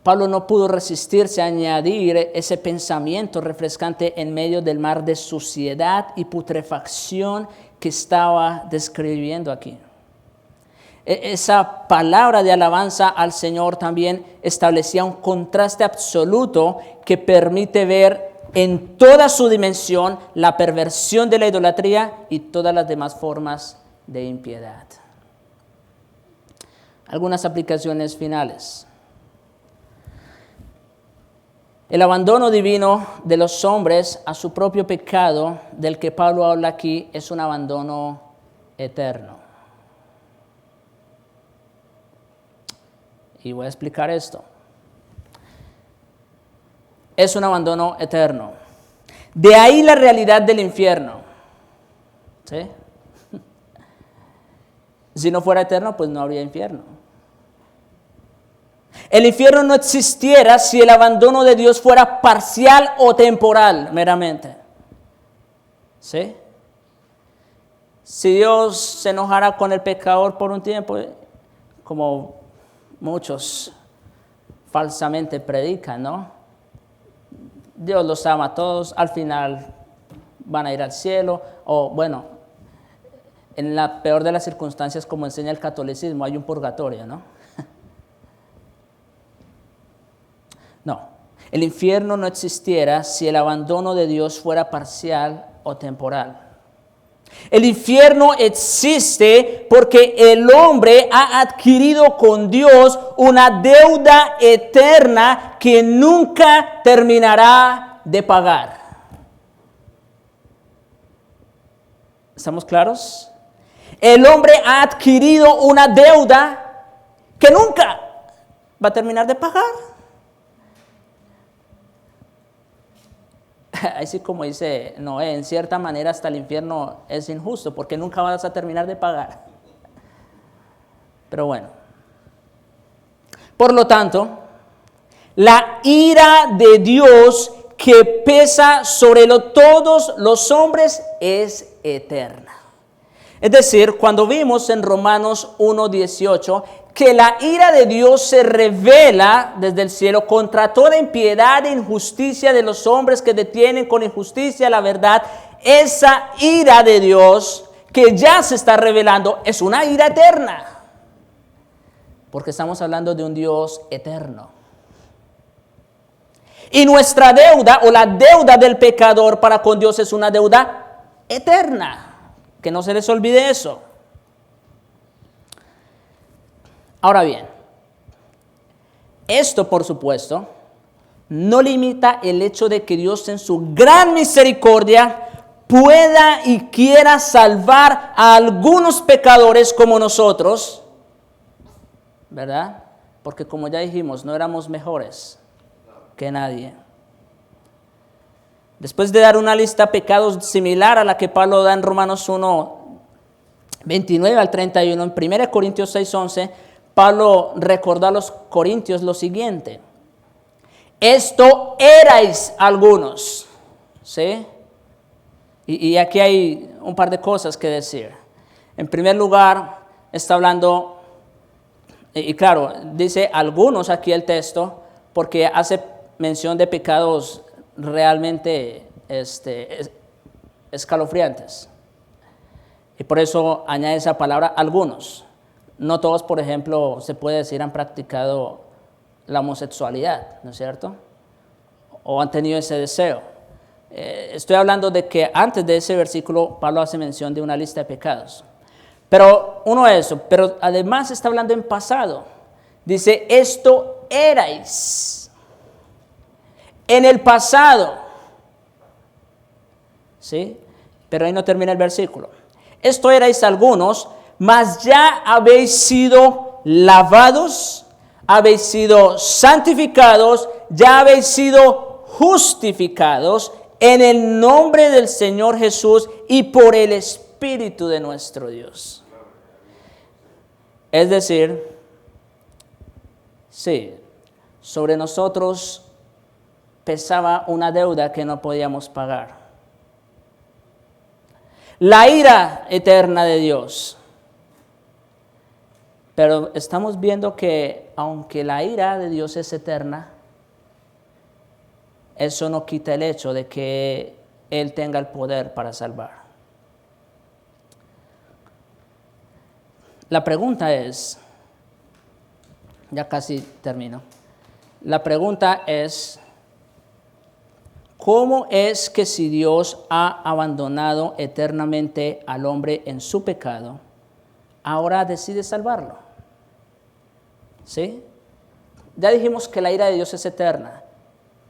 Pablo no pudo resistirse a añadir ese pensamiento refrescante en medio del mar de suciedad y putrefacción que estaba describiendo aquí. Esa palabra de alabanza al Señor también establecía un contraste absoluto que permite ver en toda su dimensión la perversión de la idolatría y todas las demás formas de impiedad. Algunas aplicaciones finales. El abandono divino de los hombres a su propio pecado, del que Pablo habla aquí, es un abandono eterno. Y voy a explicar esto. Es un abandono eterno. De ahí la realidad del infierno. ¿Sí? Si no fuera eterno, pues no habría infierno. El infierno no existiera si el abandono de Dios fuera parcial o temporal, meramente. ¿Sí? Si Dios se enojara con el pecador por un tiempo, como muchos falsamente predican, ¿no? Dios los ama a todos, al final van a ir al cielo, o bueno, en la peor de las circunstancias, como enseña el catolicismo, hay un purgatorio, ¿no? No, el infierno no existiera si el abandono de Dios fuera parcial o temporal. El infierno existe porque el hombre ha adquirido con Dios una deuda eterna que nunca terminará de pagar. ¿Estamos claros? El hombre ha adquirido una deuda que nunca va a terminar de pagar. Así como dice Noé, en cierta manera hasta el infierno es injusto porque nunca vas a terminar de pagar. Pero bueno. Por lo tanto, la ira de Dios que pesa sobre todos los hombres es eterna. Es decir, cuando vimos en Romanos 1:18 que la ira de Dios se revela desde el cielo contra toda impiedad e injusticia de los hombres que detienen con injusticia la verdad, esa ira de Dios que ya se está revelando es una ira eterna. Porque estamos hablando de un Dios eterno. Y nuestra deuda o la deuda del pecador para con Dios es una deuda eterna. Que no se les olvide eso. Ahora bien, esto por supuesto no limita el hecho de que Dios en su gran misericordia pueda y quiera salvar a algunos pecadores como nosotros, ¿verdad? Porque como ya dijimos, no éramos mejores que nadie. Después de dar una lista de pecados similar a la que Pablo da en Romanos 1:29 al 31, en 1 Corintios 6:11, Pablo recordó a los corintios lo siguiente: esto erais algunos, ¿sí? Y aquí hay un par de cosas que decir. En primer lugar, está hablando, y claro, dice algunos aquí el texto, porque hace mención de pecados realmente escalofriantes. Y por eso añade esa palabra algunos. No todos, por ejemplo, se puede decir han practicado la homosexualidad, ¿no es cierto? O han tenido ese deseo. Estoy hablando de que antes de ese versículo Pablo hace mención de una lista de pecados. Pero uno es eso, pero además está hablando en pasado. Dice, esto erais en el pasado. ¿Sí? Pero ahí no termina el versículo. Esto erais algunos, mas ya habéis sido lavados, habéis sido santificados, ya habéis sido justificados en el nombre del Señor Jesús y por el Espíritu de nuestro Dios. Es decir, sí, sobre nosotros pesaba una deuda que no podíamos pagar. La ira eterna de Dios. Pero estamos viendo que aunque la ira de Dios es eterna, eso no quita el hecho de que Él tenga el poder para salvar. La pregunta es, ya casi termino, la pregunta es, ¿cómo es que si Dios ha abandonado eternamente al hombre en su pecado, ahora decide salvarlo? ¿Sí? Ya dijimos que la ira de Dios es eterna,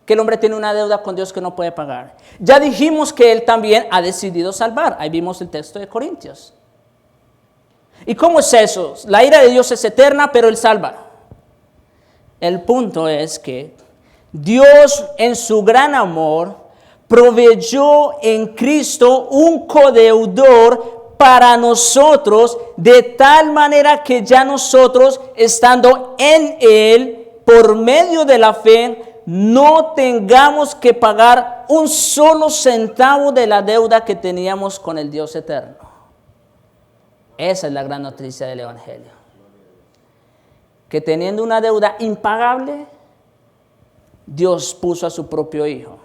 que el hombre tiene una deuda con Dios que no puede pagar. Ya dijimos que Él también ha decidido salvar. Ahí vimos el texto de Corintios. ¿Y cómo es eso? La ira de Dios es eterna, pero Él salva. El punto es que Dios en su gran amor proveyó en Cristo un codeudor para nosotros, de tal manera que ya nosotros, estando en Él, por medio de la fe, no tengamos que pagar un solo centavo de la deuda que teníamos con el Dios eterno. Esa es la gran noticia del Evangelio. Que teniendo una deuda impagable, Dios puso a su propio Hijo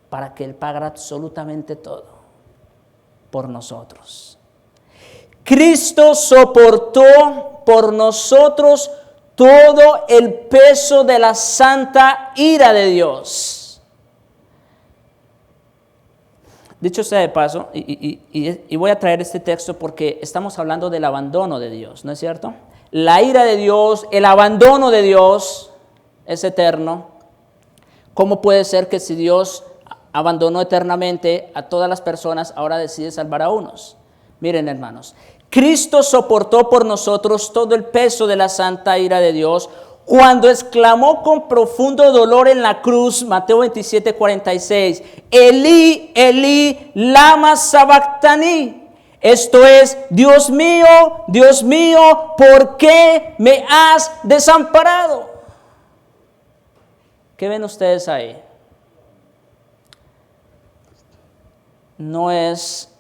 para que Él pagara absolutamente todo por nosotros. Cristo soportó por nosotros todo el peso de la santa ira de Dios. Dicho sea de paso, y voy a traer este texto porque estamos hablando del abandono de Dios, ¿no es cierto? La ira de Dios, el abandono de Dios es eterno. ¿Cómo puede ser que si Dios abandonó eternamente a todas las personas, ahora decide salvar a unos? Miren, hermanos, Cristo soportó por nosotros todo el peso de la santa ira de Dios cuando exclamó con profundo dolor en la cruz, Mateo 27:46, Elí, Elí, lama sabactani. Esto es, Dios mío, ¿por qué me has desamparado? ¿Qué ven ustedes ahí? ¿No es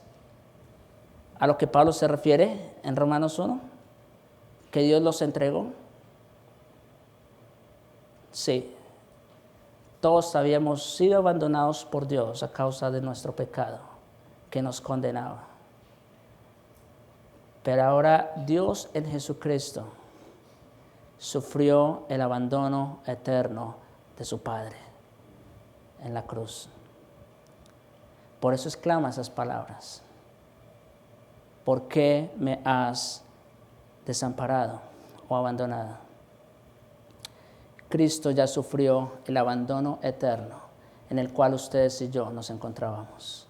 a lo que Pablo se refiere en Romanos 1? ¿Que Dios los entregó? Sí. Todos habíamos sido abandonados por Dios a causa de nuestro pecado que nos condenaba. Pero ahora Dios en Jesucristo sufrió el abandono eterno de su Padre en la cruz. Por eso exclama esas palabras. ¿Por qué me has desamparado o abandonado? Cristo ya sufrió el abandono eterno en el cual ustedes y yo nos encontrábamos.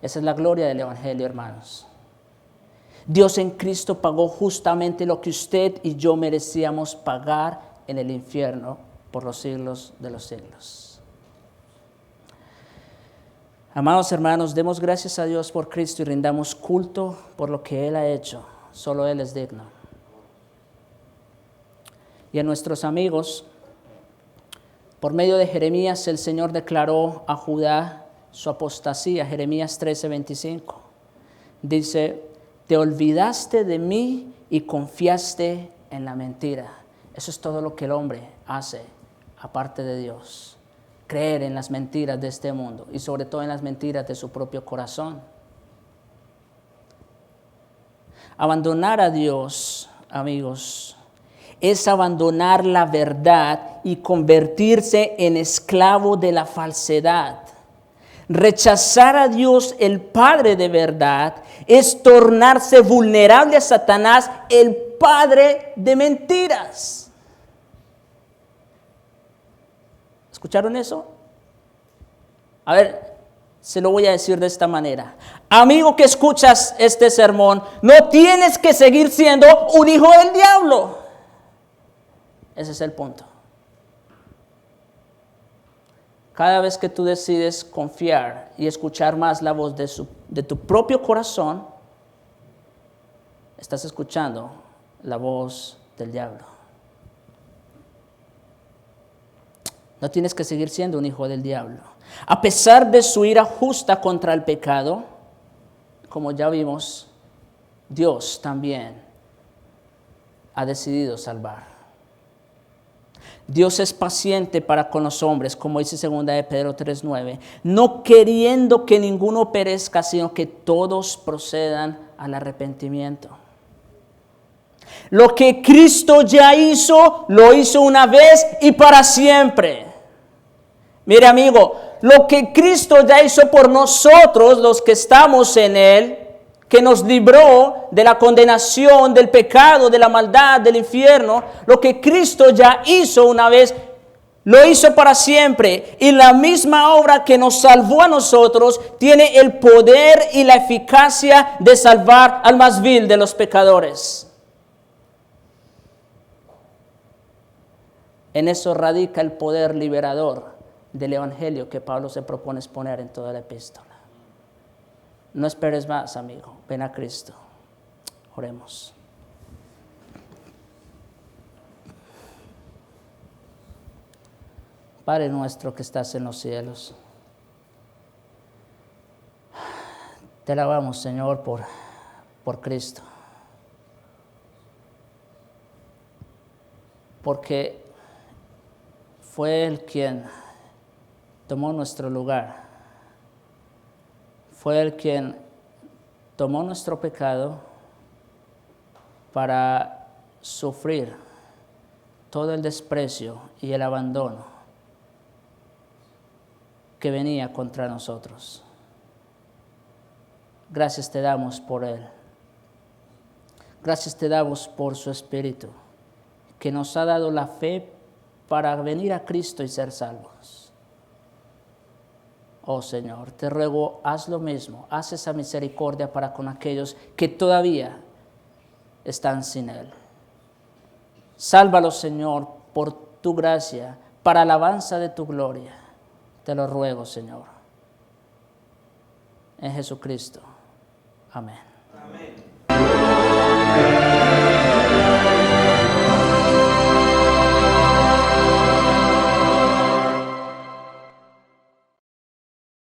Esa es la gloria del Evangelio, hermanos. Dios en Cristo pagó justamente lo que usted y yo merecíamos pagar en el infierno por los siglos de los siglos. Amados hermanos, demos gracias a Dios por Cristo y rindamos culto por lo que Él ha hecho. Solo Él es digno. Y a nuestros amigos, por medio de Jeremías, el Señor declaró a Judá su apostasía. Jeremías 13:25. Dice, te olvidaste de mí y confiaste en la mentira. Eso es todo lo que el hombre hace aparte de Dios. Creer en las mentiras de este mundo y sobre todo en las mentiras de su propio corazón. Abandonar a Dios, amigos, es abandonar la verdad y convertirse en esclavo de la falsedad. Rechazar a Dios, el Padre de verdad, es tornarse vulnerable a Satanás, el padre de mentiras. ¿Escucharon eso? A ver, se lo voy a decir de esta manera. Amigo que escuchas este sermón, no tienes que seguir siendo un hijo del diablo. Ese es el punto. Cada vez que tú decides confiar y escuchar más la voz de tu propio corazón, estás escuchando la voz del diablo. No tienes que seguir siendo un hijo del diablo. A pesar de su ira justa contra el pecado, como ya vimos, Dios también ha decidido salvar. Dios es paciente para con los hombres, como dice 2 de Pedro 3:9, no queriendo que ninguno perezca, sino que todos procedan al arrepentimiento. Lo que Cristo ya hizo, lo hizo una vez y para siempre. Mire, amigo, lo que Cristo ya hizo por nosotros, los que estamos en Él, que nos libró de la condenación, del pecado, de la maldad, del infierno, lo que Cristo ya hizo una vez, lo hizo para siempre. Y la misma obra que nos salvó a nosotros tiene el poder y la eficacia de salvar al más vil de los pecadores. En eso radica el poder liberador del Evangelio que Pablo se propone exponer en toda la epístola. No esperes más, amigo. Ven a Cristo. Oremos. Padre nuestro que estás en los cielos, te alabamos, Señor, por Cristo. Porque fue Él quien tomó nuestro lugar. Fue Él quien tomó nuestro pecado para sufrir todo el desprecio y el abandono que venía contra nosotros. Gracias te damos por Él. Gracias te damos por su Espíritu, que nos ha dado la fe para venir a Cristo y ser salvos. Oh Señor, te ruego, haz lo mismo, haz esa misericordia para con aquellos que todavía están sin Él. Sálvalos, Señor, por tu gracia, para alabanza de tu gloria. Te lo ruego, Señor. En Jesucristo. Amén. Amén.